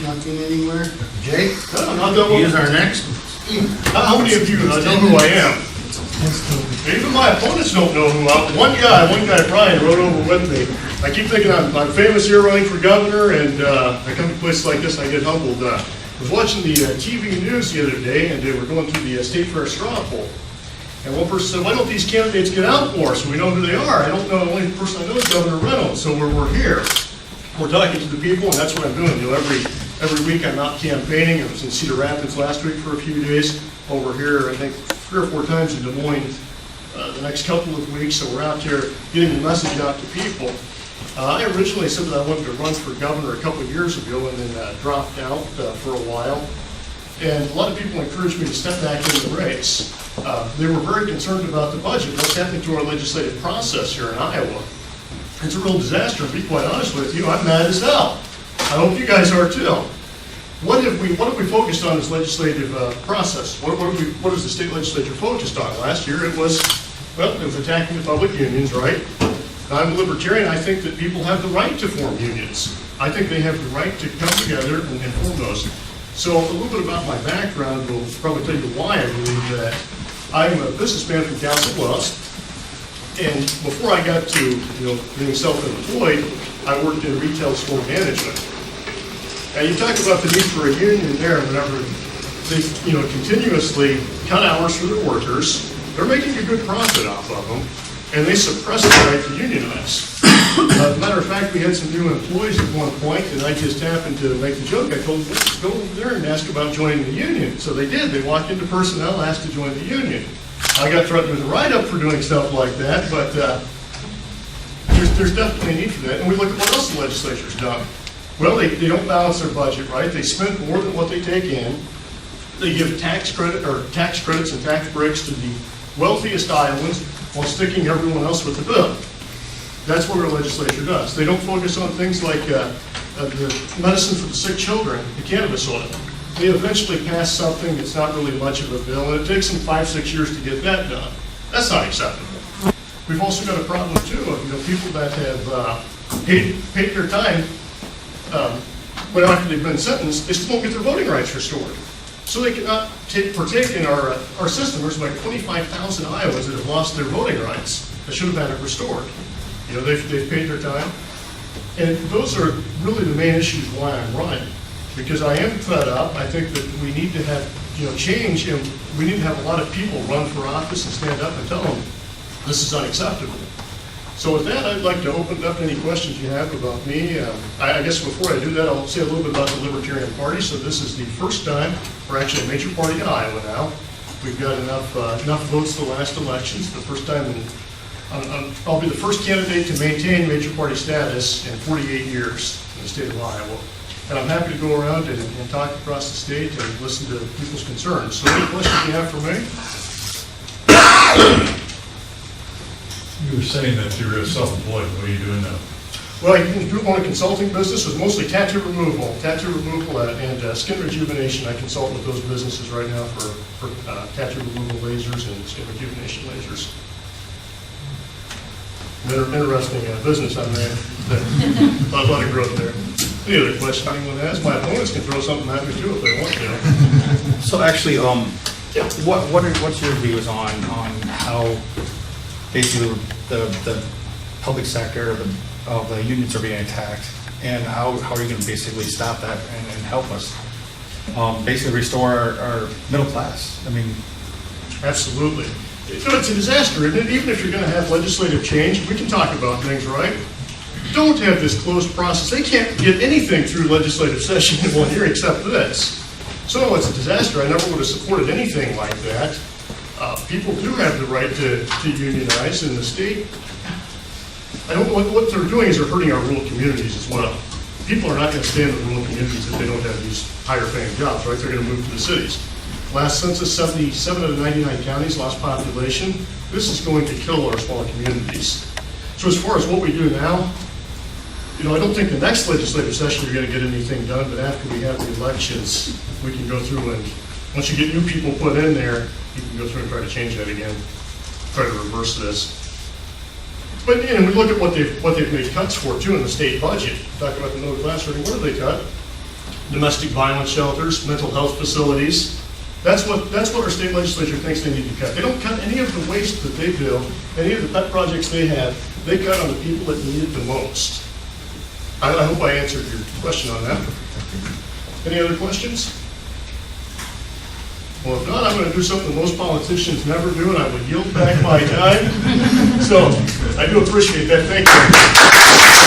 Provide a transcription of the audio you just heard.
nothing anywhere. Jake? No, not that one. He is our next. How many of you know who I am? Even my opponents don't know who I am. One guy, Brian, rode over with me. I keep thinking I'm famous here running for governor, and I come to places like this, I get humbled. I was watching the TV news the other day, and they were going through the State Fair straw poll. And one person said, why don't these candidates get out more so we know who they are? I don't know, the only person I know is Governor Reynolds, so we're here. We're talking to the people, and that's what I'm doing. You know, every week I'm out campaigning. I was in Cedar Rapids last week for a few days. Over here, I think 3 or 4 times in Des Moines the next couple of weeks. So we're out there getting the message out to people. I originally said that I wanted to run for governor a couple of years ago, and then dropped out for a while. And a lot of people encouraged me to step back into the race. They were very concerned about the budget, what's happening to our legislative process here in Iowa. It's a real disaster, to be quite honest with you. I'm mad as hell. I hope you guys are too. What have we focused on this legislative process? What is the state legislature focused on? Last year it was attacking the public unions, right? I'm a Libertarian. I think that people have the right to form unions. I think they have the right to come together and form those. So a little bit about my background will probably tell you why I believe that. I'm a businessman from Council Bluffs, and before I got to being self-employed, I worked in retail store management. And you talk about the need for a union there. Whenever they continuously cut hours for their workers, they're making a good profit off of them, and they suppress the right to unionize. As a matter of fact, we had some new employees at one point, and I just happened to make the joke. I told them, go over there and ask about joining the union. So they did. They walked into personnel, asked to join the union. I got threatened with a write-up for doing stuff like that, but there's definitely a need for that. And we look at what else the legislature's done. Well, they don't balance their budget, right? They spend more than what they take in. They give tax credits and tax breaks to the wealthiest Iowans while sticking everyone else with the bill. That's what our legislature does. They don't focus on things like the medicine for the sick children, the cannabis oil. They eventually pass something that's not really much of a bill, and it takes them 5-6 years to get that done. That's not acceptable. We've also got a problem too of people that have paid their time. But after they've been sentenced, they still don't get their voting rights restored. So they cannot partake in our system. There's like 25,000 Iowans that have lost their voting rights that should have had it restored. They've paid their time. And those are really the main issues why I'm running. Because I am fed up. I think that we need to have change, and we need to have a lot of people run for office and stand up and tell them this is unacceptable. So with that, I'd like to open up any questions you have about me. I guess before I do that, I'll say a little bit about the Libertarian Party. So this is the first time we're actually a major party in Iowa now. We've got enough votes the last elections. The first time, I'll be the first candidate to maintain major party status in 48 years in the state of Iowa. And I'm happy to go around and talk across the state and listen to people's concerns. So any questions you have for me? You were saying that you're self-employed. What are you doing now? Well, I do own a consulting business. It's mostly tattoo removal and skin rejuvenation. I consult with those businesses right now for tattoo removal lasers and skin rejuvenation lasers. Interesting business I'm in. A lot of growth there. Any other question anyone has? My opponents can throw something at me too if they want to. So actually, what's your views on how basically the public sector of the unions are being attacked, and how are you going to basically stop that and help us basically restore our middle class? I mean, absolutely. It's a disaster, isn't it? Even if you're going to have legislative change, we can talk about things, right? Don't have this closed process. They can't get anything through legislative session in 1 year except this. So it's a disaster. I never would have supported anything like that. People do have the right to unionize in the state. I don't know what they're doing is they're hurting our rural communities as well. People are not going to stay in the rural communities if they don't have these higher paying jobs, right? They're going to move to the cities. Last census, 77 out of 99 counties lost population. This is going to kill our smaller communities. So as far as what we do now, I don't think the next legislative session you're going to get anything done, but after we have the elections, we can go through and once you get new people put in there, you can go through and try to change that again, try to reverse this. But we look at what they've made cuts for too in the state budget. Talk about the middle class rating. What did they cut? domestic violence shelters, mental health facilities. That's what our state legislature thinks they need to cut. They don't cut any of the waste that they do, any of the pet projects they have. They cut on the people that need it the most. I hope I answered your question on that. Any other questions? Well, if not, I'm going to do something most politicians never do, and I will yield back my time. So I do appreciate that. Thank you.